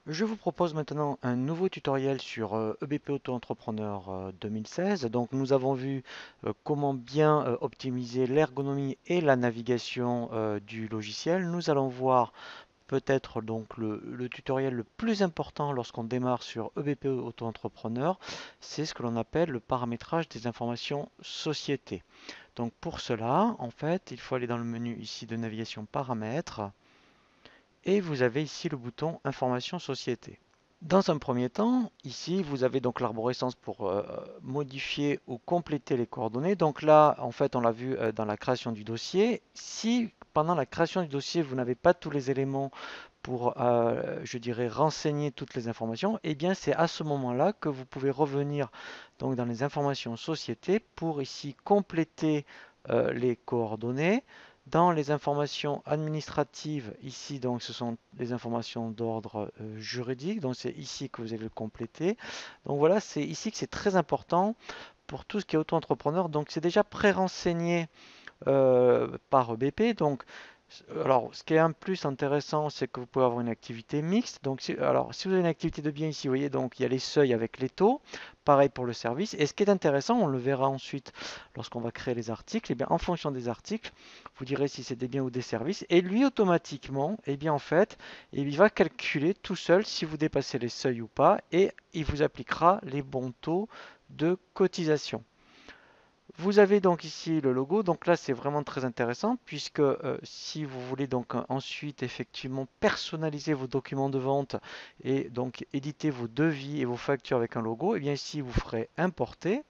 Je vous propose maintenant un nouveau tutoriel sur EBP Auto-entrepreneur 2016. Donc nous avons vu comment bien optimiser l'ergonomie et la navigation du logiciel. Nous allons voir peut-être donc le tutoriel le plus important lorsqu'on démarre sur EBP Auto-entrepreneur, c'est ce que l'on appelle le paramétrage des informations société. Donc pour cela, en fait, il faut aller dans le menu ici de navigation paramètres et vous avez ici le bouton information société. Dans un premier temps, ici, vous avez donc l'arborescence pour modifier ou compléter les coordonnées. Donc là, en fait, on l'a vu dans la création du dossier. Si pendant la création du dossier, vous n'avez pas tous les éléments pour, je dirais, renseigner toutes les informations, eh bien, c'est à ce moment-là que vous pouvez revenir donc dans les informations société pour ici compléter les coordonnées. Dans les informations administratives, ici, donc, ce sont les informations d'ordre juridique. Donc, c'est ici que vous allez le compléter. Donc, voilà, c'est ici que c'est très important pour tout ce qui est auto-entrepreneur. Donc, c'est déjà pré-renseigné par BP. Donc, alors, ce qui est un plus intéressant, c'est que vous pouvez avoir une activité mixte. Donc, si vous avez une activité de bien ici, vous voyez, donc il y a les seuils avec les taux. Pareil pour le service. Et ce qui est intéressant, on le verra ensuite lorsqu'on va créer les articles. Et bien, en fonction des articles, vous direz si c'est des biens ou des services. Et lui, automatiquement, et bien en fait, il va calculer tout seul si vous dépassez les seuils ou pas. Et il vous appliquera les bons taux de cotisation. Vous avez donc ici le logo, donc là c'est vraiment très intéressant puisque si vous voulez donc ensuite effectivement personnaliser vos documents de vente et donc éditer vos devis et vos factures avec un logo, et bien ici vous ferez importer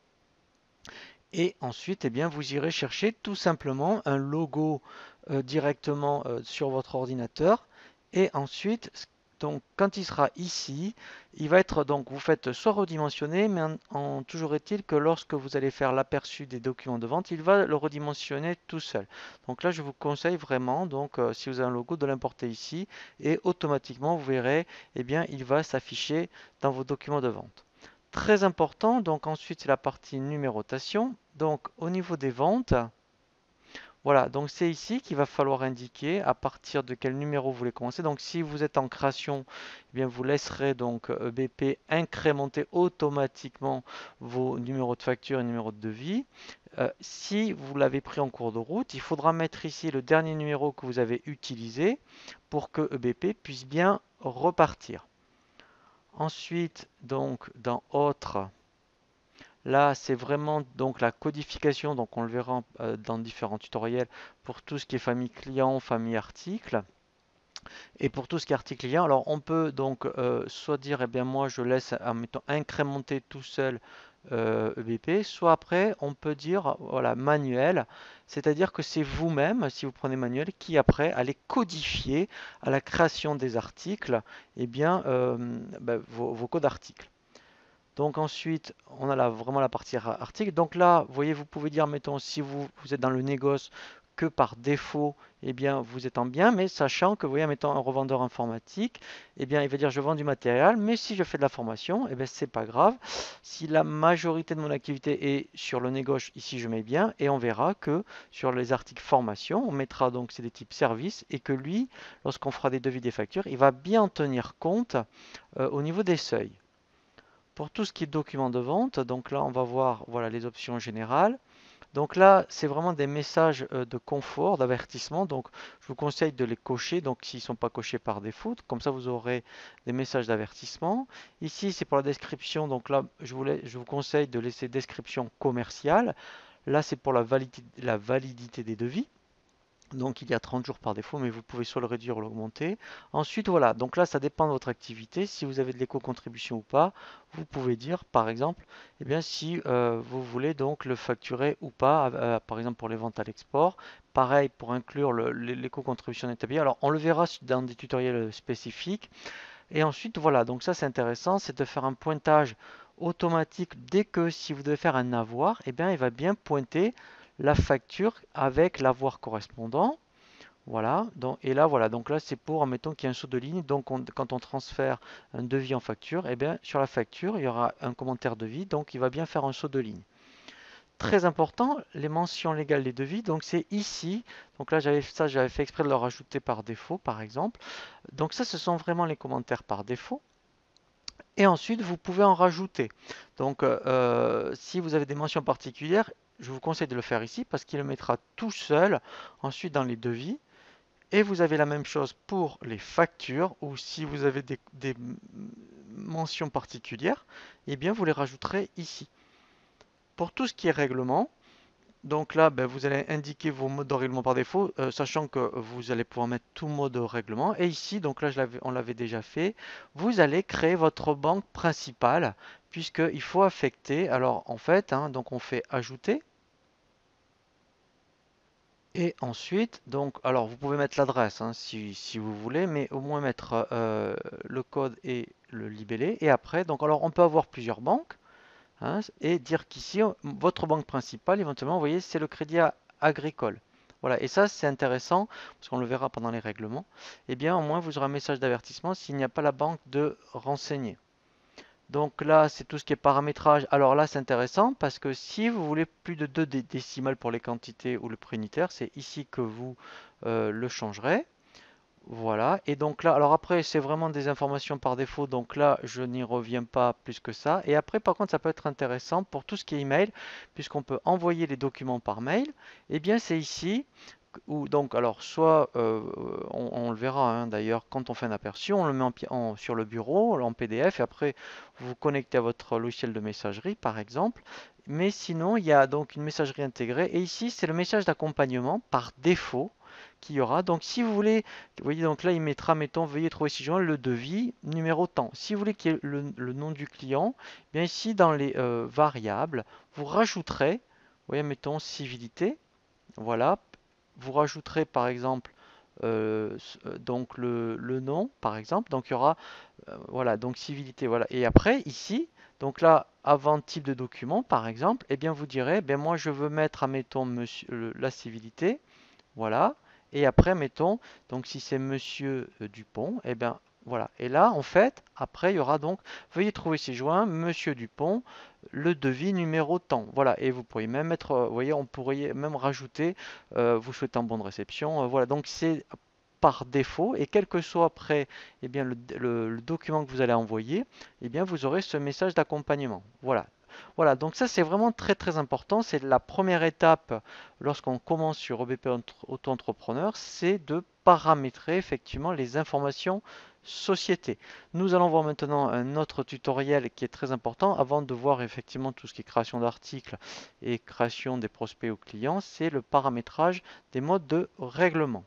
et ensuite eh bien vous irez chercher tout simplement un logo directement sur votre ordinateur et ensuite donc quand il sera ici, il va être donc vous faites soit redimensionner, mais toujours est-il que lorsque vous allez faire l'aperçu des documents de vente, il va le redimensionner tout seul. Donc là, je vous conseille vraiment donc si vous avez un logo de l'importer ici et automatiquement vous verrez, eh bien il va s'afficher dans vos documents de vente. Très important, donc ensuite c'est la partie numérotation. Donc au niveau des ventes, voilà, donc c'est ici qu'il va falloir indiquer à partir de quel numéro vous voulez commencer. Donc si vous êtes en création, eh bien vous laisserez donc BP incrémenter automatiquement vos numéros de facture et numéros de devis. Si vous l'avez pris en cours de route, il faudra mettre ici le dernier numéro que vous avez utilisé pour que EBP puisse bien repartir. Ensuite, donc dans Autres, là, c'est vraiment donc la codification, donc on le verra dans différents tutoriels pour tout ce qui est famille client, famille article. Et pour tout ce qui est article client, alors on peut donc soit dire, eh bien moi je laisse mettons, incrémenter tout seul EBP, soit après on peut dire voilà manuel, c'est-à-dire que c'est vous-même, si vous prenez manuel, qui après allez codifier à la création des articles, eh bien vos codes articles. Donc ensuite, on a vraiment la partie article. Donc là, vous voyez, vous pouvez dire, mettons, si vous êtes dans le négoce, que par défaut, eh bien, vous êtes en bien, mais sachant que, vous voyez, mettons un revendeur informatique, eh bien, il va dire, je vends du matériel, mais si je fais de la formation, eh bien, c'est pas grave. Si la majorité de mon activité est sur le négoce, ici, je mets bien, et on verra que sur les articles formation, on mettra donc, c'est des types services, et que lui, lorsqu'on fera des devis des factures, il va bien tenir compte au niveau des seuils. Pour tout ce qui est document de vente, donc là on va voir voilà, les options générales. Donc là, c'est vraiment des messages de confort, d'avertissement. Donc je vous conseille de les cocher, donc s'ils ne sont pas cochés par défaut, comme ça vous aurez des messages d'avertissement. Ici, c'est pour la description, donc là je vous conseille de laisser description commerciale. Là, c'est pour la validité des devis. Donc il y a 30 jours par défaut, mais vous pouvez soit le réduire ou l'augmenter. Ensuite, voilà, donc là, ça dépend de votre activité. Si vous avez de l'éco-contribution ou pas, vous pouvez dire, par exemple, eh bien, si vous voulez donc le facturer ou pas, par exemple pour les ventes à l'export. Pareil pour inclure l'éco-contribution établie. Alors, on le verra dans des tutoriels spécifiques. Et ensuite, voilà, donc ça c'est intéressant, c'est de faire un pointage automatique dès que si vous devez faire un avoir, eh bien il va bien pointer la facture avec l'avoir correspondant. Voilà, donc, et là voilà, donc là c'est pour, admettons qu'il y a un saut de ligne, donc quand on transfère un devis en facture, eh bien sur la facture il y aura un commentaire devis, donc il va bien faire un saut de ligne. très important, les mentions légales des devis. Donc c'est ici. Donc là, j'avais fait exprès de le rajouter par défaut, par exemple. Donc ça, ce sont vraiment les commentaires par défaut. Et ensuite, vous pouvez en rajouter. Donc, si vous avez des mentions particulières, je vous conseille de le faire ici parce qu'il le mettra tout seul ensuite dans les devis. Et vous avez la même chose pour les factures ou si vous avez des mentions particulières, eh bien vous les rajouterez ici. Pour tout ce qui est règlement, donc là, ben, vous allez indiquer vos modes de règlement par défaut, sachant que vous allez pouvoir mettre tout mode de règlement. Et ici, donc là, on l'avait déjà fait, vous allez créer votre banque principale, puisqu'il faut affecter. Alors en fait, hein, donc on fait ajouter. Et ensuite, donc, alors vous pouvez mettre l'adresse hein, si vous voulez, mais au moins mettre le code et le libellé. Et après, donc, alors on peut avoir plusieurs banques hein, et dire qu'ici, votre banque principale, éventuellement, vous voyez, c'est le Crédit Agricole. Voilà, et ça c'est intéressant, parce qu'on le verra pendant les règlements. Eh bien, au moins, vous aurez un message d'avertissement s'il n'y a pas la banque de renseigner. Donc là, c'est tout ce qui est paramétrage. Alors là, c'est intéressant parce que si vous voulez plus de 2 décimales pour les quantités ou le prix unitaire, c'est ici que vous le changerez. Voilà, et donc là, alors après, c'est vraiment des informations par défaut, donc là, je n'y reviens pas plus que ça. Et après, par contre, ça peut être intéressant pour tout ce qui est email, puisqu'on peut envoyer les documents par mail. Eh bien, c'est ici où, donc, alors, soit, on le verra hein, d'ailleurs, quand on fait un aperçu, on le met sur le bureau, en PDF, et après, vous vous connectez à votre logiciel de messagerie, par exemple. Mais sinon, il y a donc une messagerie intégrée, et ici, c'est le message d'accompagnement par défaut qu'il y aura. Donc si vous voulez, vous voyez donc là il mettra, mettons, veuillez trouver ci-joint le devis numéro tant. Si vous voulez qu'il y ait le nom du client, eh bien ici dans les variables, vous rajouterez, vous voyez, mettons civilité, voilà, vous rajouterez par exemple donc le nom par exemple, donc il y aura voilà donc civilité, voilà, et après ici donc là avant type de document par exemple, eh bien vous direz, ben moi je veux mettre admettons monsieur, la civilité. Voilà. Et après, mettons, donc si c'est Monsieur Dupont, et bien voilà. Et là, en fait, après, il y aura donc, veuillez trouver ci-joint, Monsieur Dupont, le devis numéro tant. Voilà. Et vous pourriez même mettre, vous voyez, on pourrait même rajouter, vous souhaitez un bon de réception. Voilà. Donc c'est par défaut. Et quel que soit après, eh bien, le document que vous allez envoyer, eh bien, vous aurez ce message d'accompagnement. Voilà. Voilà, donc ça c'est vraiment très très important. C'est la première étape lorsqu'on commence sur EBP Auto-entrepreneur, c'est de paramétrer effectivement les informations société. Nous allons voir maintenant un autre tutoriel qui est très important avant de voir effectivement tout ce qui est création d'articles et création des prospects aux clients, c'est le paramétrage des modes de règlement.